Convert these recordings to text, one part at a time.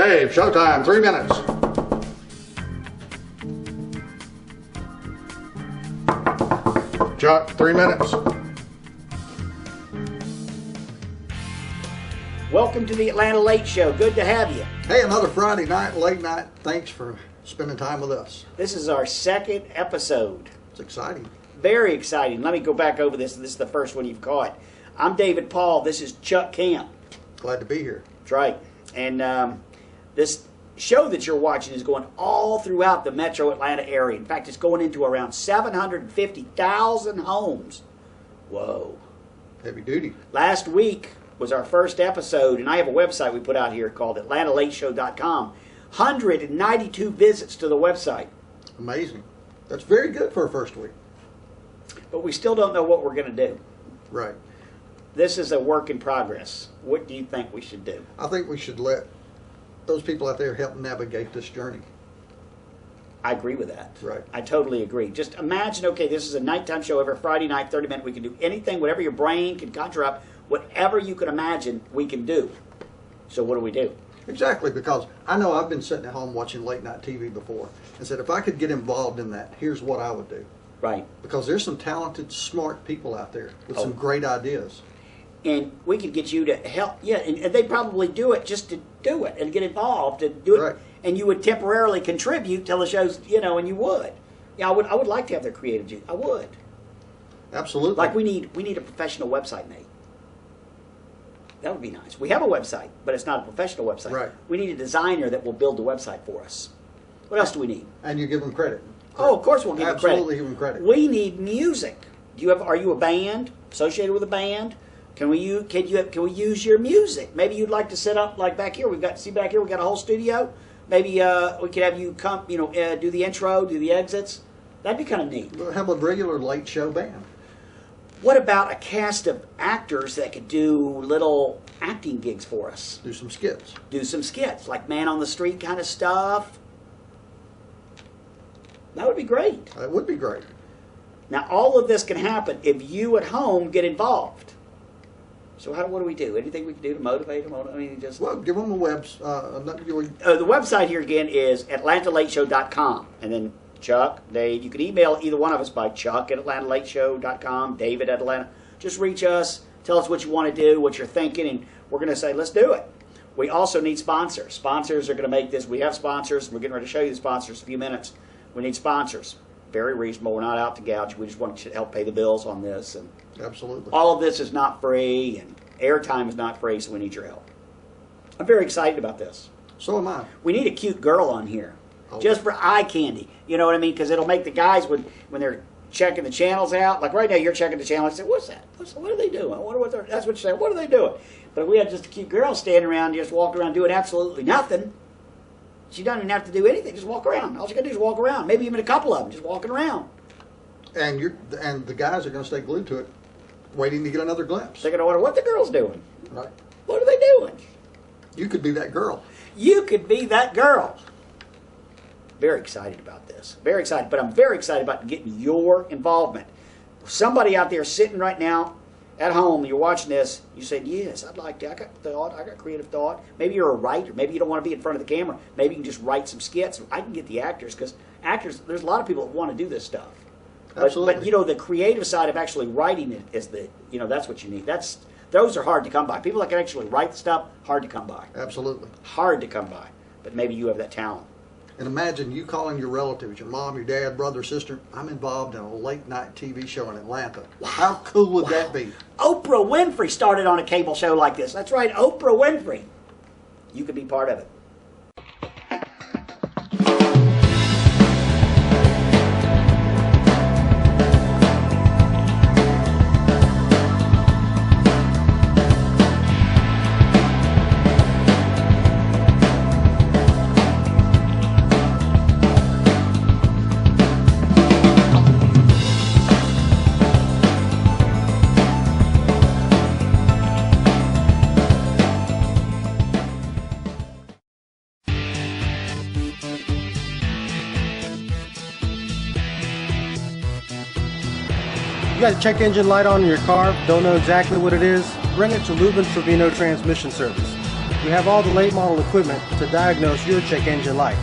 Dave, showtime, 3 minutes. Chuck, 3 minutes. Welcome to the Atlanta Late Show. Good to have you. Hey, another Friday night, late night. Thanks for spending time with us. This is our second episode. It's exciting. Very exciting. Let me go back over this. This is the first one you've caught. I'm David Paul. This is Chuck Camp. Glad to be here. That's right. And this show that you're watching is going all throughout the metro Atlanta area. In fact, it's going into around 750,000 homes. Whoa. Heavy duty. Last week was our first episode, and I have a website we put out here called AtlantaLateShow.com. 192 visits to the website. Amazing. That's very good for a first week. But we still don't know what we're going to do. Right. This is a work in progress. What do you think we should do? I think we should let those people out there help navigate this journey. I agree with that. Right. I totally agree. Just imagine, okay, this is a nighttime show every Friday night, 30 minutes. We can do anything, whatever your brain can conjure up, whatever you can imagine, we can do. So what do we do? Exactly, because I know I've been sitting at home watching late night TV before and said, if I could get involved in that, here's what I would do. Right. Because there's some talented, smart people out there with some great ideas. And we could get you to help, yeah, and they probably do it just to do it and get involved and do it. Right. And you would temporarily contribute till the show's, and you would. Yeah, I would like to have their creative juice. I would. Absolutely. Like we need a professional website made. That would be nice. We have a website, but it's not a professional website. Right. We need a designer that will build the website for us. What else do we need? And you give them credit. Oh, of course we'll give them credit. Absolutely give them credit. We need music. Are you a band? Associated with a band? Can we use your music? Maybe you'd like to set up like back here. We've got a whole studio. Maybe we could have you come, do the intro, do the exits. That'd be kind of neat. We'll have a regular late show band. What about a cast of actors that could do little acting gigs for us? Do some skits. Do some skits, like man on the street kind of stuff. That would be great. That would be great. Now, all of this can happen if you at home get involved. So what do we do? Anything we can do to motivate them? I mean, just... Well, give them the the website here again is AtlantaLateShow.com. And then Chuck, Dave, you can email either one of us by Chuck at AtlantaLateShow.com, David at Atlanta. Just reach us, tell us what you want to do, what you're thinking, and we're going to say, let's do it. We also need sponsors. Sponsors are going to make this. We have sponsors. We're getting ready to show you the sponsors in a few minutes. We need sponsors. Very reasonable. We're not out to gouge. We just want to help pay the bills on this. And absolutely. all of this is not free, and airtime is not free, so we need your help. I'm very excited about this. So am I. We need a cute girl on here, just for eye candy. You know what I mean? Because it'll make the guys, when they're checking the channels out, like right now you're checking the channel, I say, what's that? What are they doing? I wonder what that's what you're saying. What are they doing? But if we had just a cute girl standing around, just walking around doing absolutely nothing, she doesn't even have to do anything. Just walk around. All she got to do is walk around. Maybe even a couple of them just walking around. And the guys are going to stay glued to it, waiting to get another glimpse. They're going to wonder what the girl's doing. Right. What are they doing? You could be that girl. You could be that girl. Very excited about this. Very excited. But I'm very excited about getting your involvement. Somebody out there sitting right now at home, you're watching this, you said, yes, I'd like to. I got thought. I got creative thought. Maybe you're a writer. Maybe you don't want to be in front of the camera. Maybe you can just write some skits. I can get the actors, because actors, there's a lot of people that want to do this stuff. Absolutely. But the creative side of actually writing it is that's what you need. Those are hard to come by. People that can actually write the stuff, hard to come by. Absolutely. Hard to come by. But maybe you have that talent. And imagine you calling your relatives, your mom, your dad, brother, sister, I'm involved in a late night TV show in Atlanta. Wow. How cool would that be? Oprah Winfrey started on a cable show like this. That's right, Oprah Winfrey. You could be part of it. You got a check engine light on in your car, don't know exactly what it is? Bring it to Lubin Trevino Transmission Service. We have all the late model equipment to diagnose your check engine light.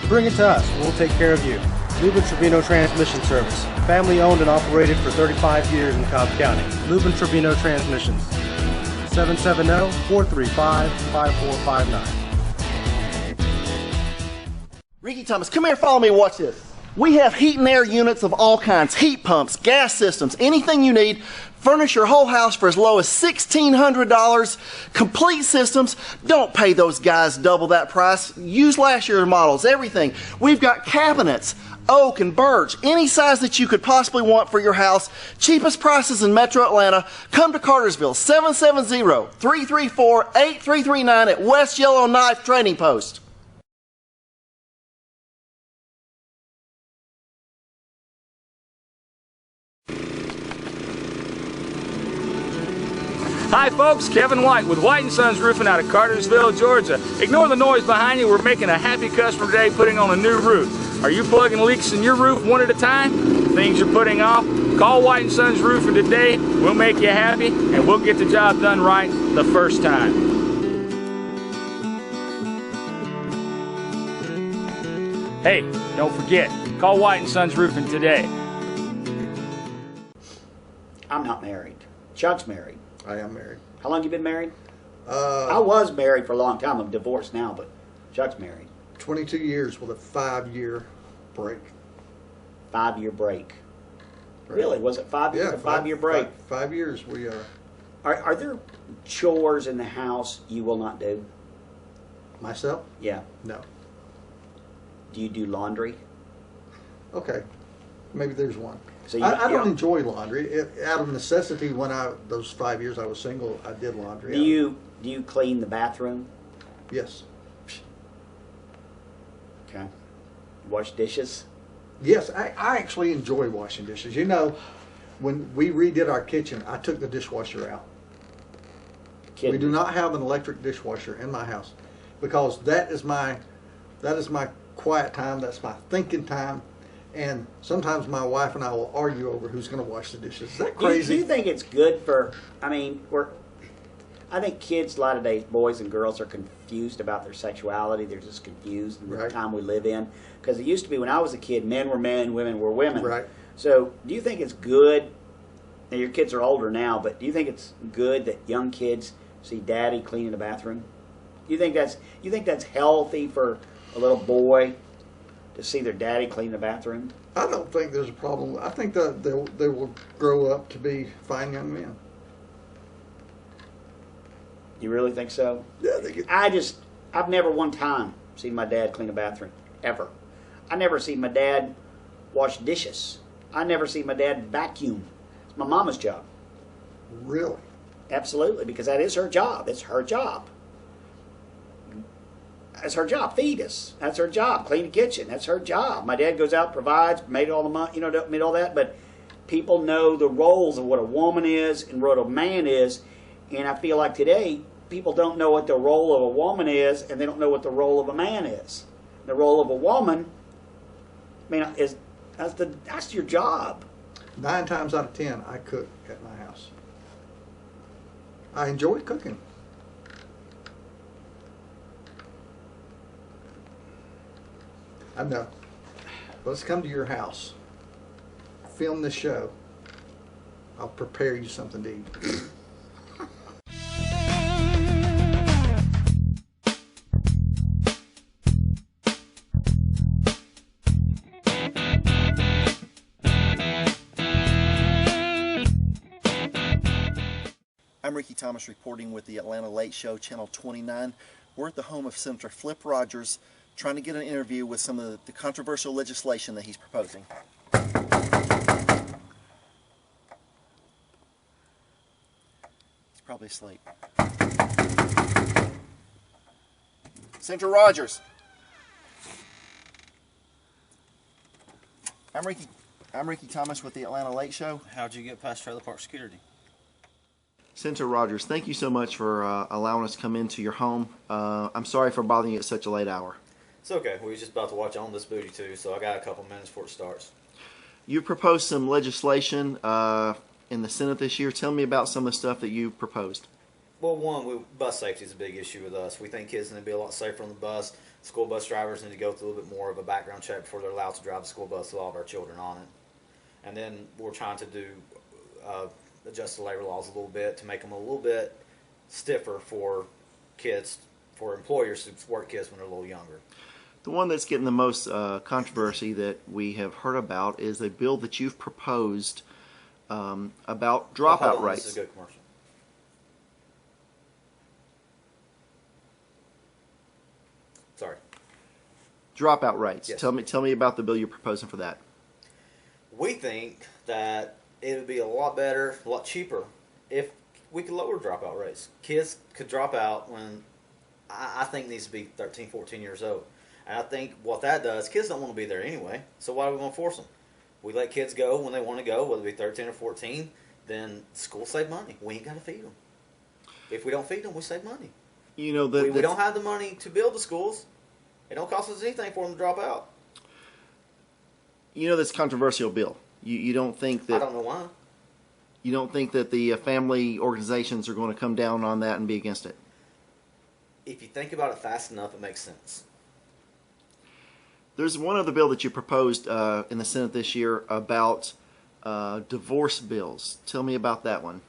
Bring it to us. We'll take care of you. Lubin Trevino Transmission Service. Family owned and operated for 35 years in Cobb County. Lubin Trevino Transmissions. 770-435-5459. Ricky Thomas, come here, follow me, watch this. We have heat and air units of all kinds, heat pumps, gas systems, anything you need. Furnish your whole house for as low as $1,600. Complete systems. Don't pay those guys double that price. Use last year's models, everything. We've got cabinets, oak and birch, any size that you could possibly want for your house. Cheapest prices in Metro Atlanta. Come to Cartersville, 770-334-8339 at West Yellowknife Trading Post. Hi folks, Kevin White with White & Sons Roofing out of Cartersville, Georgia. Ignore the noise behind you. We're making a happy customer today putting on a new roof. Are you plugging leaks in your roof one at a time? Things you're putting off? Call White & Sons Roofing today. We'll make you happy and we'll get the job done right the first time. Hey, don't forget, call White & Sons Roofing today. I'm not married. Chuck's married. I am married. How long you been married? I was married for a long time. I'm divorced now, but Chuck's married. 22 years with a 5-year break. 5-year break. Right. Really? Was it 5 years? Yeah, A 5-year break. 5 years. We Are there chores in the house you will not do? myself? Yeah. No. Do you do laundry? Okay. Maybe there's one. So I don't enjoy laundry. Out of necessity, those 5 years I was single, I did laundry. Do you clean the bathroom? Yes. Okay. Wash dishes? Yes, I actually enjoy washing dishes. You know, when we redid our kitchen, I took the dishwasher out. Kidding. We do not have an electric dishwasher in my house because that is my quiet time. That's my thinking time. And sometimes my wife and I will argue over who's going to wash the dishes. Is that crazy? Do you think it's good for? I think kids a lot of days, boys and girls, are confused about their sexuality. They're just confused in the time we live in. Because it used to be when I was a kid, men were men, women were women. Right. So, do you think it's good? Now your kids are older now, but do you think it's good that young kids see daddy cleaning the bathroom? Do you think that's healthy for a little boy to see their daddy clean the bathroom? I don't think there's a problem. I think that they will grow up to be fine young men. You really think so? Yeah, I've never one time seen my dad clean a bathroom, ever. I never seen my dad wash dishes. I never seen my dad vacuum. It's my mama's job. Really? Absolutely, because that is her job. It's her job. That's her job. Feed us. That's her job. Clean the kitchen. That's her job. My dad goes out, provides, made all the money, made all that. But people know the roles of what a woman is and what a man is. And I feel like today, people don't know what the role of a woman is, and they don't know what the role of a man is. The role of a woman, that's your job. 9 times out of 10, I cook at my house. I enjoy cooking. I know. Let's come to your house. Film this show. I'll prepare you something to eat. I'm Ricky Thomas reporting with the Atlanta Late Show, Channel 29. We're at the home of Senator Flip Rogers, trying to get an interview with some of the controversial legislation that he's proposing. He's probably asleep. Senator Rogers. I'm Ricky Thomas with the Atlanta Late Show. How'd you get past trailer park security? Senator Rogers, thank you so much for allowing us to come into your home. I'm sorry for bothering you at such a late hour. It's okay. We were just about to watch On This Booty too, so I got a couple minutes before it starts. You proposed some legislation in the Senate this year. Tell me about some of the stuff that you proposed. Well, one, bus safety is a big issue with us. We think kids need to be a lot safer on the bus. School bus drivers need to go through a little bit more of a background check before they're allowed to drive the school bus with all of our children on it. And then we're trying to do adjust the labor laws a little bit to make them a little bit stiffer for kids, for employers to work kids when they're a little younger. The one that's getting the most controversy that we have heard about is a bill that you've proposed about dropout rates. This is a good commercial. Sorry. Dropout rates. Yes. Tell me about the bill you're proposing for that. We think that it would be a lot better, a lot cheaper if we could lower dropout rates. Kids could drop out when I think needs to be 13, 14 years old. And I think what that does, kids don't want to be there anyway, so why are we going to force them? We let kids go when they want to go, whether it be 13 or 14, then schools save money. We ain't got to feed them. If we don't feed them, we save money. You know, we don't have the money to build the schools. It don't cost us anything for them to drop out. You know, that's a controversial bill. You don't think that... I don't know why. You don't think that the family organizations are going to come down on that and be against it? If you think about it fast enough, it makes sense. There's one other bill that you proposed in the Senate this year about divorce bills. Tell me about that one.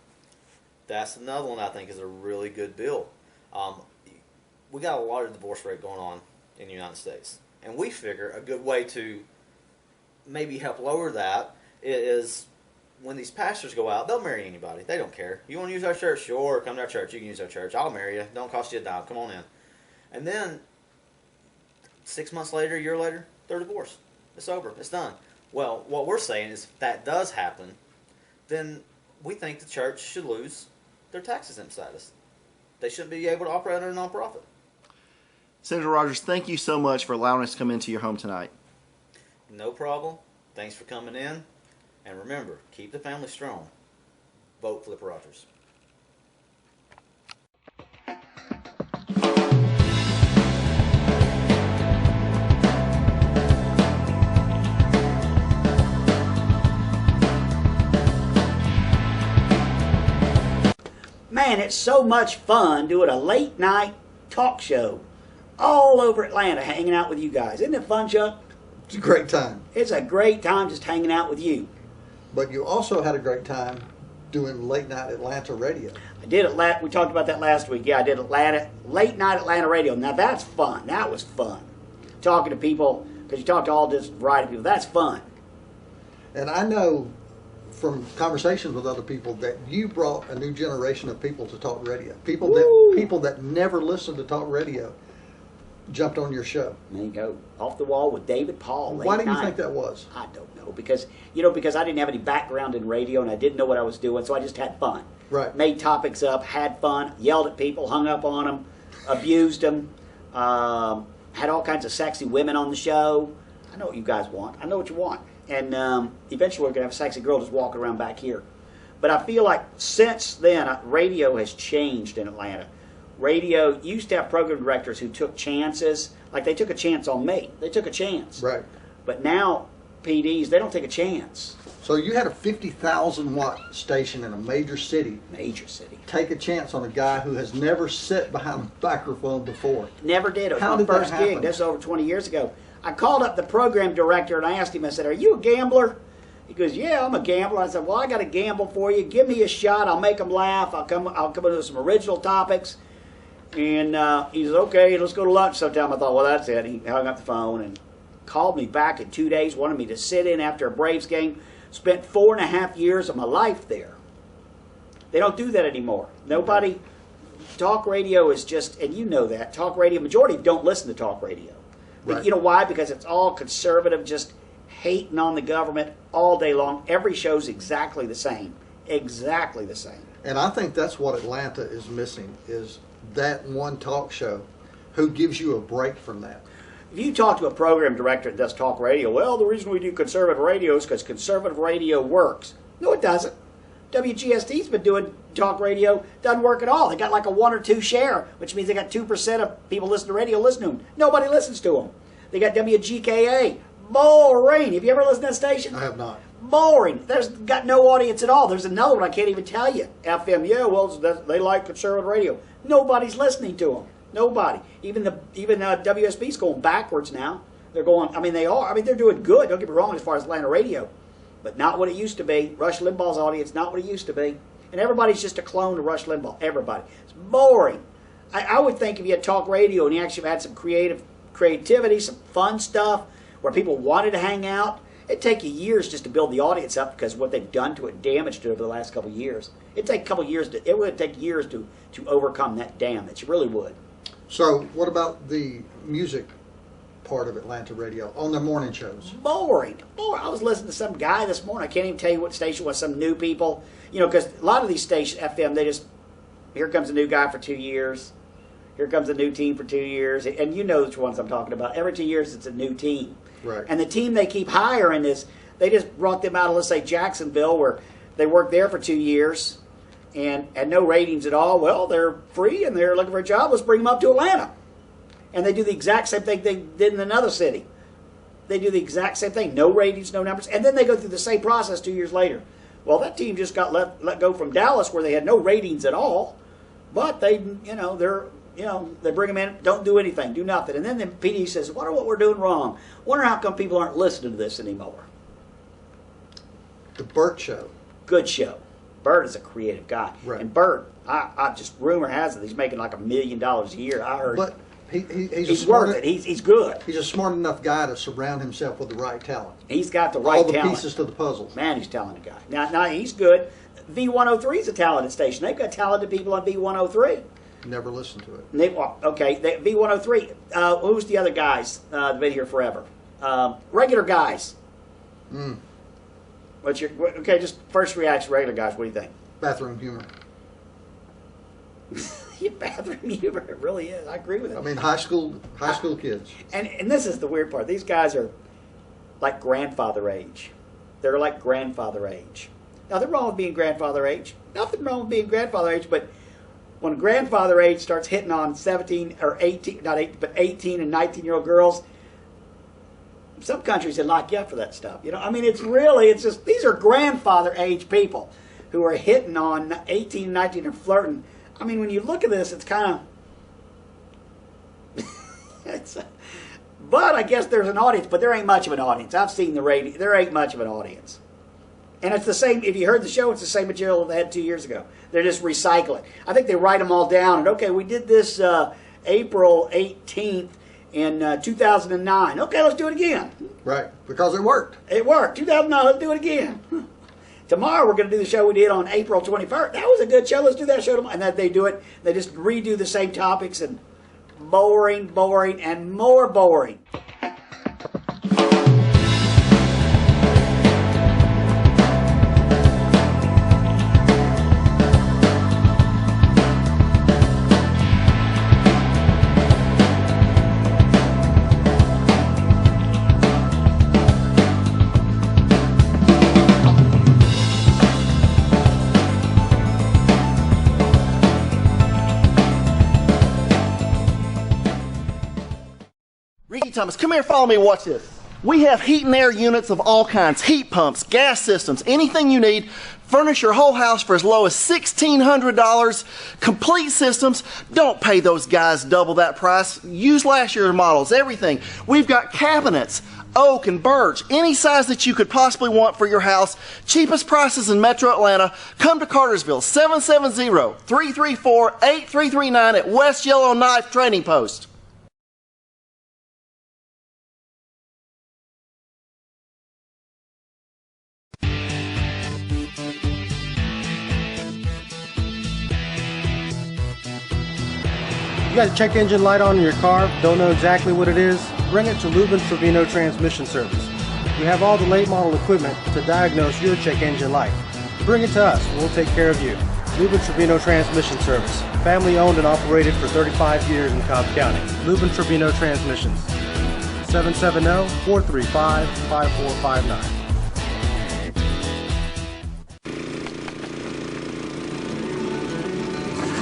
That's another one I think is a really good bill. We got a lot of divorce rate going on in the United States. And we figure a good way to maybe help lower that is when these pastors go out, they'll marry anybody. They don't care. You want to use our church? Sure, come to our church. You can use our church. I'll marry you. Don't cost you a dime. Come on in. And then 6 months later, a year later, they're divorced. It's over. It's done. Well, what we're saying is if that does happen, then we think the church should lose their tax exempt status. They shouldn't be able to operate under a nonprofit. Senator Rogers, thank you so much for allowing us to come into your home tonight. No problem. Thanks for coming in. And remember, keep the family strong. Vote Flip Rogers. Man, it's so much fun doing a late night talk show all over Atlanta, hanging out with you guys. Isn't it fun, Chuck? It's a great time. It's a great time just hanging out with you. But you also had a great time doing late night Atlanta radio. I did we talked about that last week. Yeah, I did late night Atlanta radio. Now that's fun. That was fun. Talking to people, because you talk to all this variety of people. That's fun. And I know from conversations with other people that you brought a new generation of people to talk radio. People that never listened to talk radio jumped on your show. There you go. Off the Wall with David Paul. Why do you think that was? I don't know. Because I didn't have any background in radio and I didn't know what I was doing, so I just had fun. Right. Made topics up, had fun, yelled at people, hung up on them, abused them, had all kinds of sexy women on the show. I know what you guys want. I know what you want. And eventually we're going to have a sexy girl just walking around back here. But I feel like since then, radio has changed in Atlanta. Radio used to have program directors who took chances. Like they took a chance on me. They took a chance. Right. But now PDs, they don't take a chance. So you had a 50,000 watt station in a major city. Major city. Take a chance on a guy who has never sat behind a microphone before. Never did. It was How my did that first gig. happen? This was over 20 years ago. I called up the program director and I asked him, I said, "Are you a gambler?" He goes, "Yeah, I'm a gambler." I said, "Well, I got a gamble for you. Give me a shot. I'll make them laugh. I'll come up with some original topics." And he said, "Okay, let's go to lunch sometime." I thought, well, that's it. He hung up the phone and called me back in 2 days, wanted me to sit in after a Braves game. Spent 4.5 years of my life there. They don't do that anymore. Nobody, talk radio is just, and you know that, talk radio, majority don't listen to talk radio. But Right. you know why? Because it's all conservative, just hating on the government all day long. Every show's exactly the same. Exactly the same. And I think that's what Atlanta is missing, is that one talk show who gives you a break from that. If you talk to a program director that does talk radio, well, the reason we do conservative radio is because conservative radio works. No, it doesn't. WGST's been doing talk radio, doesn't work at all. They got like a 1 or 2 share, which means they got 2% of people listening to radio listen to them. Nobody listens to them. They got WGKA, boring. Have you ever listened to that station? I have not. Boring. There's got no audience at all. There's another one I can't even tell you. FM, yeah, well, they like conservative radio. Nobody's listening to them. Nobody. Even WSB's going backwards now. They're going. I mean, they are. I mean, they're doing good. Don't get me wrong as far as Atlanta radio, but not what it used to be. Rush Limbaugh's audience, not what it used to be. And everybody's just a clone of Rush Limbaugh. Everybody. It's boring. I would think if you had talk radio and you actually had some creativity, some fun stuff where people wanted to hang out, it'd take you years just to build the audience up because of what they've done to it, damaged it over the last couple of years. It'd take a couple of years. It would take years to overcome that damage. It really would. So what about the music part of Atlanta radio on their morning shows? Boring. I was listening to some guy this morning. I can't even tell you what station was. Some new people. You know, because a lot of these stations, FM, they just, here comes a new guy for 2 years. Here comes a new team for 2 years. And you know which ones I'm talking about. Every 2 years it's a new team. Right. And the team they keep hiring is, they just brought them out of, let's say, Jacksonville, where they worked there for 2 years and had no ratings at all. Well, they're free and they're looking for a job. Let's bring them up to Atlanta. And they do the exact same thing they did in another city. They do the exact same thing. No ratings, no numbers. And then they go through the same process 2 years later. Well, that team just got let go from Dallas where they had no ratings at all. But they bring them in, don't do anything, do nothing. And then the PD says, wonder what we're doing wrong. Wonder how come people aren't listening to this anymore. The Burt Show. Good show. Burt is a creative guy. Right. And Burt, I just, rumor has it, he's making like $1 million a year. I heard. But he's worth it. He's good. He's a smart enough guy to surround himself with the right talent. He's got the right All the talent. pieces to the puzzle. Man, he's a talented guy. Now he's good. V103 is a talented station. They've got talented people on V103. Never listened to it. V103. Who's the other guys that have been here forever? Regular guys. Okay, just first reaction, regular guys. What do you think? Bathroom humor. Bathroom humor, it really is. I agree with it. I mean, high school kids. And this is the weird part. These guys are like grandfather age. They're like grandfather age. Nothing wrong with being grandfather age. Nothing wrong with being grandfather age, but when grandfather age starts hitting on 17 or 18, not 18, but 18 and 19-year-old girls, some countries would lock you up for that stuff. You know, I mean, it's just, these are grandfather age people who are hitting on 18 and 19 and flirting. I mean, when you look at this, it's kind of, but I guess there's an audience, but there ain't much of an audience. I've seen the rating. There ain't much of an audience. And it's the same, if you heard the show, it's the same material they had 2 years ago. They're just recycling. I think they write them all down. And, okay, we did this April 18th in 2009. Okay, let's do it again. Right, because it worked. It worked. 2009, let's do it again. Tomorrow we're going to do the show we did on April 21st. That was a good show. Let's do that show tomorrow. And then they do it. They just redo the same topics and boring, and more boring. Ricky Thomas, come here, follow me, watch this. We have heat and air units of all kinds, heat pumps, gas systems, anything you need. Furnish your whole house for as low as $1,600. Complete systems. Don't pay those guys double that price. Use last year's models, everything. We've got cabinets, oak and birch, any size that you could possibly want for your house. Cheapest prices in Metro Atlanta. Come to Cartersville, 770-334-8339 at West Yellowknife Training Post. You got a check engine light on in your car, don't know exactly what it is? Bring it to Lubin Trevino Transmission Service. We have all the late model equipment to diagnose your check engine light. Bring it to us, we'll take care of you. Lubin Trevino Transmission Service. Family owned and operated for 35 years in Cobb County. Lubin Trevino Transmissions. 770-435-5459.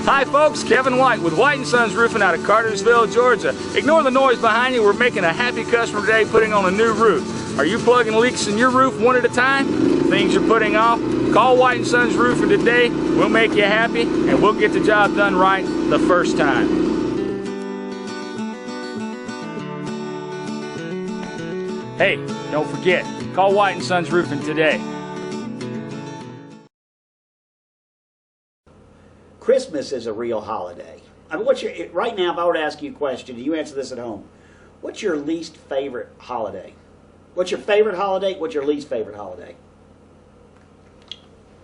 Hi folks, Kevin White with White & Sons Roofing out of Cartersville, Georgia. Ignore the noise behind you. We're making a happy customer today putting on a new roof. Are you plugging leaks in your roof one at a time? things you're putting off, call White & Sons Roofing today. We'll make you happy, and we'll get the job done right the first time. Hey, don't forget, call White & Sons Roofing today. Christmas is a real holiday. I mean, right now, if I were to ask you a question, and you answer this at home, what's your least favorite holiday? What's your favorite holiday? What's your least favorite holiday?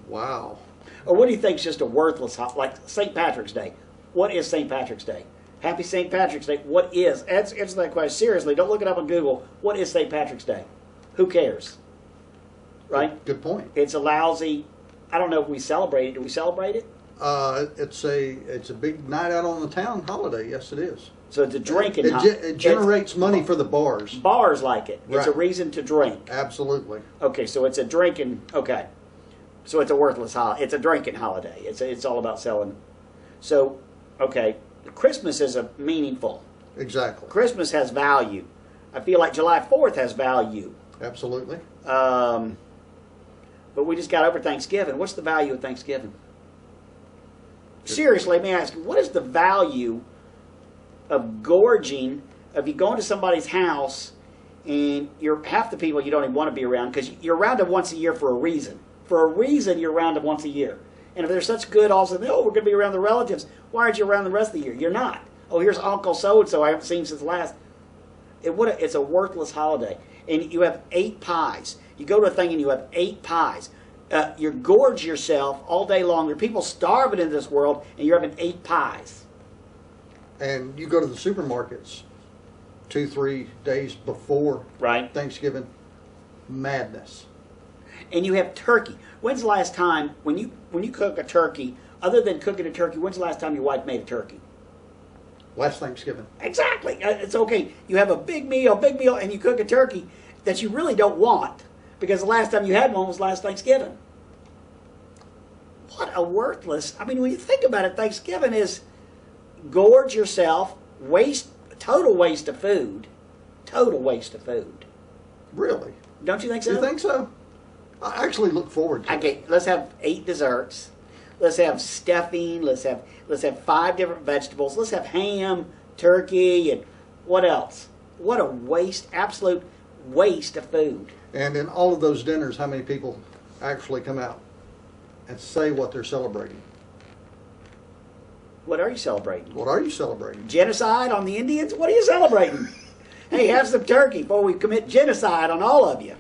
Wow. Or what do you think is just a worthless holiday? Like St. Patrick's Day. What is St. Patrick's Day? Happy St. Patrick's Day. What is? Answer that question seriously. Don't look it up on Google. What is St. Patrick's Day? Who cares? Right? Good point. It's a lousy, I don't know if we celebrate it. Do we celebrate it? It's a big night out on the town holiday. Yes, it is. So it's a drinking It generates money for the bars. Bars like it. It's a Right. reason to drink. Absolutely. Okay, so it's a drinking. Okay, so it's a worthless holiday. It's a drinking holiday. It's all about selling. So, okay, Christmas is a meaningful. Exactly. Christmas has value. I feel like July 4th has value. Absolutely. But we just got over Thanksgiving. What's the value of Thanksgiving? Seriously, let me ask you, what is the value of gorging, if you go into somebody's house and you're half the people you don't even want to be around because you're around them once a year for a reason. For a reason, you're around them once a year. And if they're such good, all of a sudden, oh, we're going to be around the relatives. Why aren't you around the rest of the year? You're not. Oh, here's Uncle so-and-so I haven't seen since last. It's a worthless holiday. And you have 8 pies. You go to a thing and you have 8 pies. You gorge yourself all day long. There are people starving in this world, and you're having 8 pies. And you go to the supermarkets 2-3 days before Right. Thanksgiving. Madness. And you have turkey. When's the last time, when you cook a turkey, other than cooking a turkey, when's the last time your wife made a turkey? Last Thanksgiving. Exactly. It's okay. You have a big meal, and you cook a turkey that you really don't want because the last time you had one was last Thanksgiving. What a worthless. I mean, when you think about it, Thanksgiving is gorge yourself, total waste of food. Total waste of food. Really? Don't you think so? You think so? I actually look forward to it. Okay, let's have 8 desserts. Let's have stuffing. Let's have 5 different vegetables. Let's have ham, turkey, and what else? What a waste, absolute waste of food. And in all of those dinners, how many people actually come out and say what they're celebrating? What are you celebrating? What are you celebrating? Genocide on the Indians? What are you celebrating? Hey, have some turkey before we commit genocide on all of you.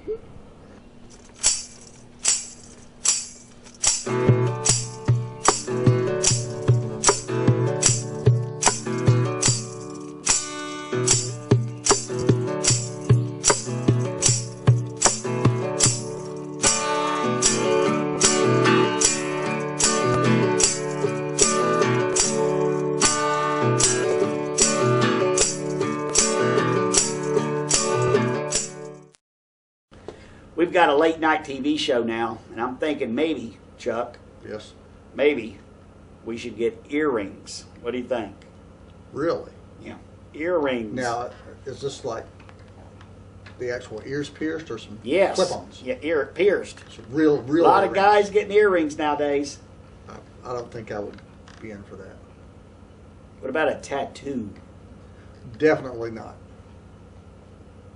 We've got a late night TV show now, and I'm thinking maybe, Chuck, Yes. maybe we should get earrings. What do you think? Really? Yeah, earrings. Now, is this like the actual ears pierced or some Yes. clip-ons? Yeah, ear pierced. Some real A lot of earrings. guys getting earrings nowadays. I don't think I would be in for that. What about a tattoo? Definitely not.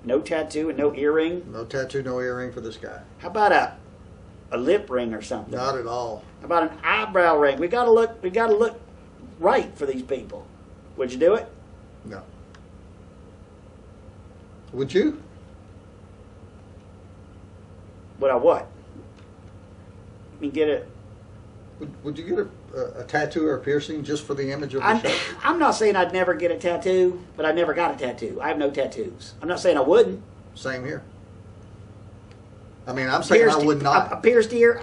No tattoo and no earring? No tattoo, no earring for this guy. How about a lip ring or something? Not at all. How about an eyebrow ring? We gotta look right for these people. Would you do it? No. Would you? Would I what? I mean, get it. Would you get a tattoo or a piercing just for the image of the show? I'm not saying I'd never get a tattoo, but I never got a tattoo. I have no tattoos. I'm not saying I wouldn't. Same here. I mean, I'm saying I would not. A pierced ear?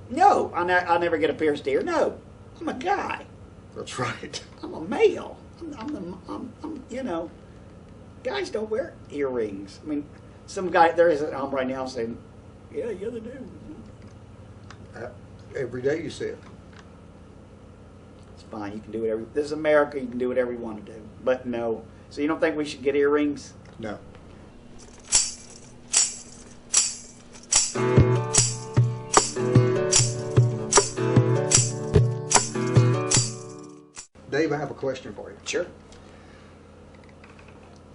No, I'll never get a pierced ear. No, I'm a guy. That's right. I'm a male. I'm you know, guys don't wear earrings. I mean, some guy there is at home right now saying, yeah, they do. Every day you see it. It's fine. You can do whatever. This is America. You can do whatever you want to do. But no. So you don't think we should get earrings? No. Dave, I have a question for you. Sure.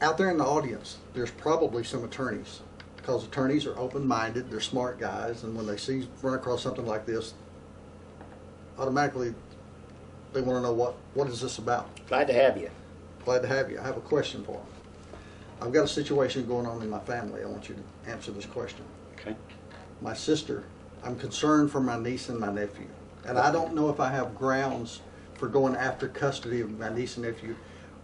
Out there in the audience, there's probably some attorneys, because attorneys are open-minded, they're smart guys, and when they run across something like this, automatically they want to know what is this about. Glad to have you. Glad to have you. I have a question for them. I've got a situation going on in my family. I want you to answer this question. Okay. My sister, I'm concerned for my niece and my nephew, and I don't know if I have grounds for going after custody of my niece and nephew.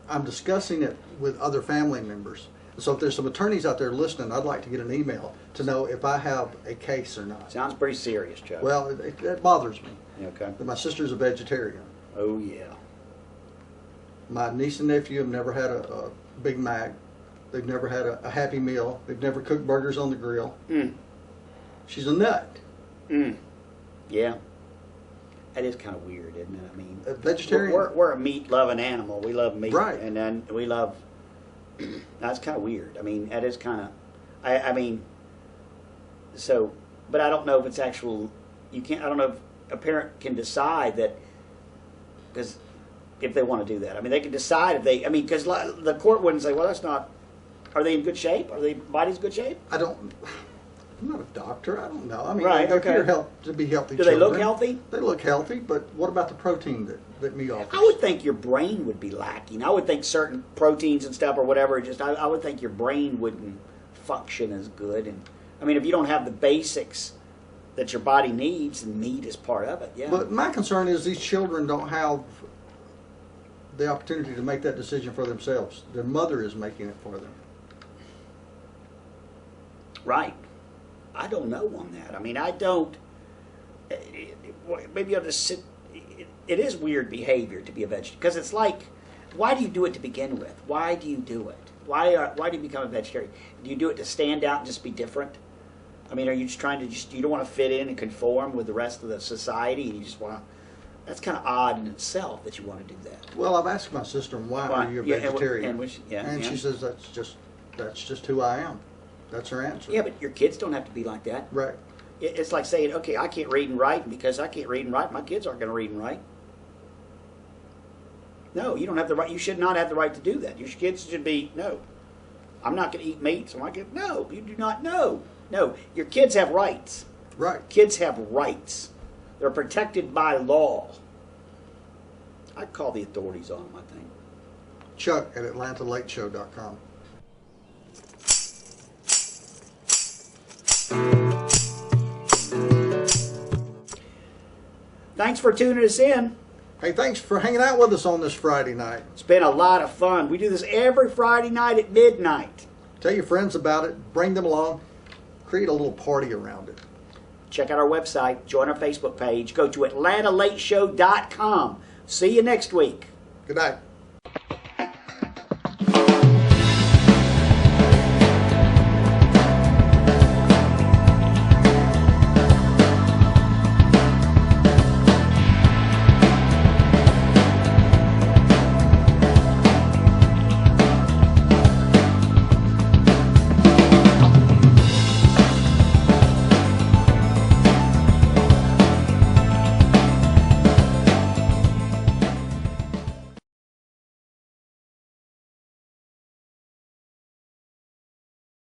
I'm discussing it with other family members. So if there's some attorneys out there listening, I'd like to get an email to know if I have a case or not. Sounds pretty serious, Chuck. Well, it bothers me. Okay. But my sister's a vegetarian. Oh, yeah. My niece and nephew have never had a Big Mac. They've never had a Happy Meal. They've never cooked burgers on the grill. She's a nut. Yeah. That is kind of weird, isn't it? I mean, A vegetarian. we're a meat-loving animal. We love meat. Right. And then we love... That's kind of weird. I mean, that is kind of... I mean, so... But I don't know if it's actual... You can't... I don't know if a parent can decide that... Because if they want to do that. I mean, they can decide if they... I mean, because the court wouldn't say, well, that's not... Are they in good shape? Are their bodies in good shape? I'm not a doctor. I don't know. I mean, Right, they're okay. here to be healthy Do children. they look healthy? They look healthy, but what about the protein that meat offers? I would think your brain would be lacking. I would think certain proteins and stuff or whatever, I would think your brain wouldn't function as good. And I mean, if you don't have the basics that your body needs, and meat is part of it, yeah. But my concern is these children don't have the opportunity to make that decision for themselves. Their mother is making it for them. Right. I don't know on that. I mean, I don't. Maybe I'll just sit. It is weird behavior to be a vegetarian, because it's like, why do you do it to begin with? Why do you do it? Why do you become a vegetarian? Do you do it to stand out and just be different? I mean, are you just trying to you don't want to fit in and conform with the rest of the society, and you just want to? That's kind of odd in itself that you want to do that. Well, I've asked my sister, why are you a vegetarian? And she says that's just who I am. That's her answer. Yeah, but your kids don't have to be like that. Right. It's like saying, okay, I can't read and write, and because I can't read and write, my kids aren't going to read and write. No, you don't have the right. You should not have the right to do that. Your kids should be, no, I'm not going to eat meat, so my kids, no, you do not, no. Your kids have rights. Right. Kids have rights. They're protected by law. I'd call the authorities on them, I think. Chuck at AtlantaLakeShow.com. Thanks for tuning us in. Hey, thanks for hanging out with us on this Friday night. It's been a lot of fun. We do this every Friday night at midnight. Tell your friends about it. Bring them along. Create a little party around it. Check out our website. Join our Facebook page. Go to AtlantaLakeShow.com. See you next week. Good night.